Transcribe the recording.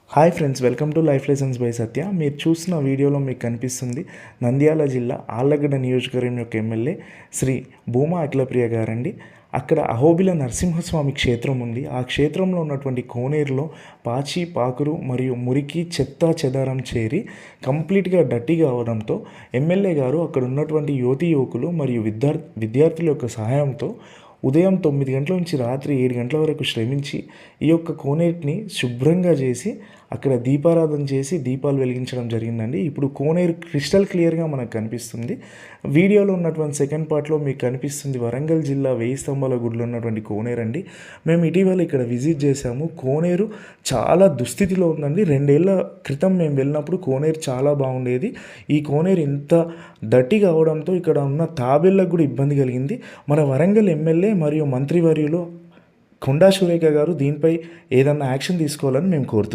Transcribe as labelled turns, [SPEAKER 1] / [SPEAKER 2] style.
[SPEAKER 1] Hi friends, welcome to life lessons by Satya. మీరు చూసిన వీడియోలో మీకు కనిపిస్తుంది నంద్యాల జిల్లా ఆళ్లగడ్డ నియోజకవర్గం యొక్క ఎమ్మెల్యే శ్రీ భూమా అఖిలప్రియ గారండి. అక్కడ అహోబిల నరసింహస్వామి క్షేత్రం ఉంది. ఆ క్షేత్రంలో ఉన్నటువంటి కోనేరులో పాచి పాకురు మరియు మురికి చెత్త చెదారం చేరి కంప్లీట్గా డట్టిగా అవడంతో ఎమ్మెల్యే గారు అక్కడ ఉన్నటువంటి యువతీ యువకులు మరియు విద్యార్థుల యొక్క సహాయంతో ఉదయం 9 గంటల నుంచి రాత్రి 7 గంటల వరకు శ్రమించి ఈ యొక్క కోనేరుని శుభ్రంగా చేసి అక్కడ దీపారాధన చేసి దీపాలు వెలిగించడం జరిగిందండి. ఇప్పుడు కోనేరు క్రిస్టల్ క్లియర్గా మనకు కనిపిస్తుంది. వీడియోలో ఉన్నటువంటి సెకండ్ పార్ట్లో మీకు కనిపిస్తుంది వరంగల్ జిల్లా 1000 స్తంభాల గుడిలో ఉన్నటువంటి కోనేరు అండి. మేము ఇటీవల ఇక్కడ విజిట్ చేశాము. కోనేరు చాలా దుస్థితిలో ఉందండి. 2 ఏళ్ల క్రితం మేము వెళ్ళినప్పుడు కోనేరు చాలా బాగుండేది. ఈ కోనేరు ఇంత డర్టీగా అవడంతో ఇక్కడ ఉన్న తాబేళ్ళకు కూడా ఇబ్బంది కలిగింది. మన వరంగల్ ఎమ్మెల్యే మరియు మంత్రివర్యులు కొండా సురేఖ గారు దీనిపై ఏదన్నా యాక్షన్ తీసుకోవాలని మేము కోరుతున్నాం.